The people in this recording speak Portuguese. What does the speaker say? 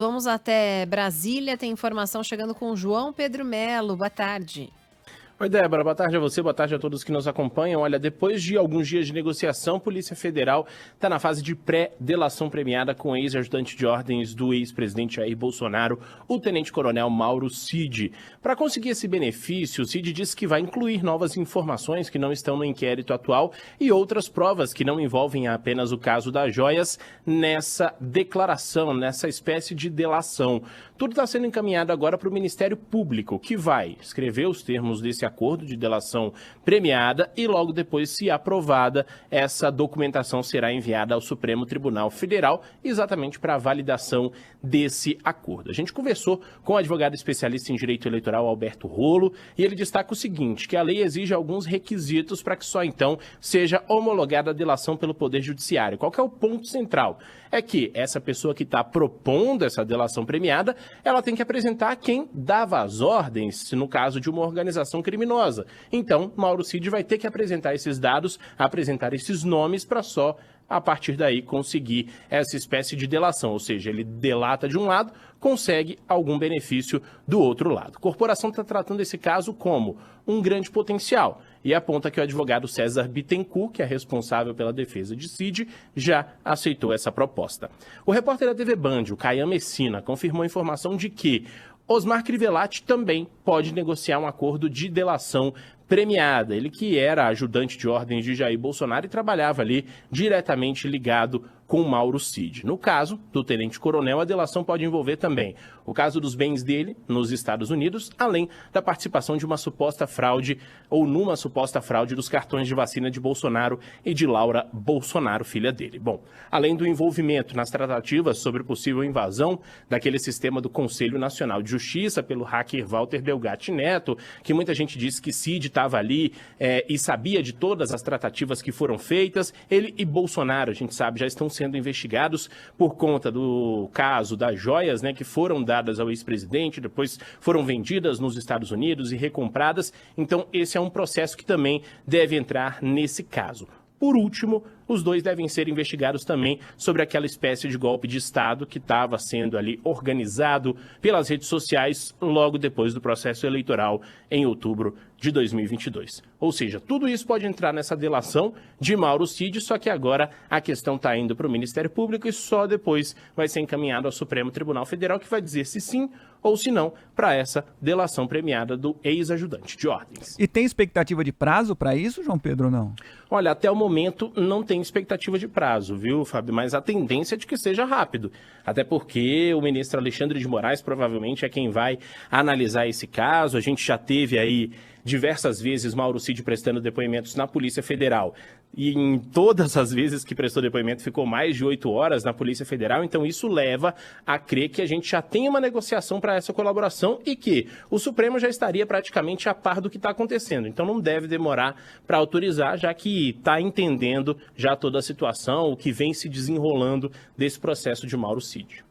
Vamos até Brasília, tem informação chegando com o João Pedro Melo. Boa tarde. Oi, Débora, boa tarde a você, boa tarde a todos que nos acompanham. Olha, depois de alguns dias de negociação, a Polícia Federal está na fase de pré-delação premiada com o ex-ajudante de ordens do ex-presidente Jair Bolsonaro, o tenente-coronel Mauro Cid. Para conseguir esse benefício, o Cid disse que vai incluir novas informações que não estão no inquérito atual e outras provas que não envolvem apenas o caso das joias nessa declaração, nessa espécie de delação. Tudo está sendo encaminhado agora para o Ministério Público, que vai escrever os termos desse acordo de delação premiada e logo depois, se aprovada, essa documentação será enviada ao Supremo Tribunal Federal exatamente para a validação desse acordo. A gente conversou com o advogado especialista em direito eleitoral Alberto Rolo e ele destaca o seguinte, que a lei exige alguns requisitos para que só então seja homologada a delação pelo Poder Judiciário. Qual que é o ponto central? É que essa pessoa que está propondo essa delação premiada, ela tem que apresentar quem dava as ordens, no caso de uma organização criminosa. Então, Mauro Cid vai ter que apresentar esses dados, apresentar esses nomes para só, a partir daí, conseguir essa espécie de delação. Ou seja, ele delata de um lado, consegue algum benefício do outro lado. A corporação está tratando esse caso como um grande potencial e aponta que o advogado César Bittencourt, que é responsável pela defesa de Cid, já aceitou essa proposta. O repórter da TV Band, o Caian Messina, confirmou a informação de que Osmar Crivellati também pode negociar um acordo de delação premiada. Ele que era ajudante de ordens de Jair Bolsonaro e trabalhava ali diretamente ligado com Mauro Cid. No caso do tenente-coronel, a delação pode envolver também o caso dos bens dele nos Estados Unidos, além da participação de uma suposta fraude ou numa suposta fraude dos cartões de vacina de Bolsonaro e de Laura Bolsonaro, filha dele. Bom, além do envolvimento nas tratativas sobre possível invasão daquele sistema do Conselho Nacional de Justiça pelo hacker Walter Delgatti Neto, que muita gente disse que Cid estava ali e sabia de todas as tratativas que foram feitas, ele e Bolsonaro, a gente sabe, já estão sendo investigados por conta do caso das joias, né, que foram dadas ao ex-presidente, depois foram vendidas nos Estados Unidos e recompradas. Então, esse é um processo que também deve entrar nesse caso. Por último, os dois devem ser investigados também sobre aquela espécie de golpe de Estado que estava sendo ali organizado pelas redes sociais logo depois do processo eleitoral em outubro de 2022. Ou seja, tudo isso pode entrar nessa delação de Mauro Cid, só que agora a questão está indo para o Ministério Público e só depois vai ser encaminhado ao Supremo Tribunal Federal, que vai dizer se sim ou se não para essa delação premiada do ex-ajudante de ordens. E tem expectativa de prazo para isso, João Pedro, ou não? Olha, até o momento não tem expectativa de prazo, viu, Fábio? Mas a tendência é de que seja rápido. Até porque o ministro Alexandre de Moraes provavelmente é quem vai analisar esse caso. A gente já teve aí diversas vezes Mauro Cid prestando depoimentos na Polícia Federal. E em todas as vezes que prestou depoimento ficou mais de 8 horas na Polícia Federal. Então isso leva a crer que a gente já tem uma negociação para essa colaboração e que o Supremo já estaria praticamente a par do que está acontecendo. Então não deve demorar para autorizar, já que está entendendo já toda a situação, o que vem se desenrolando desse processo de Mauro Cid.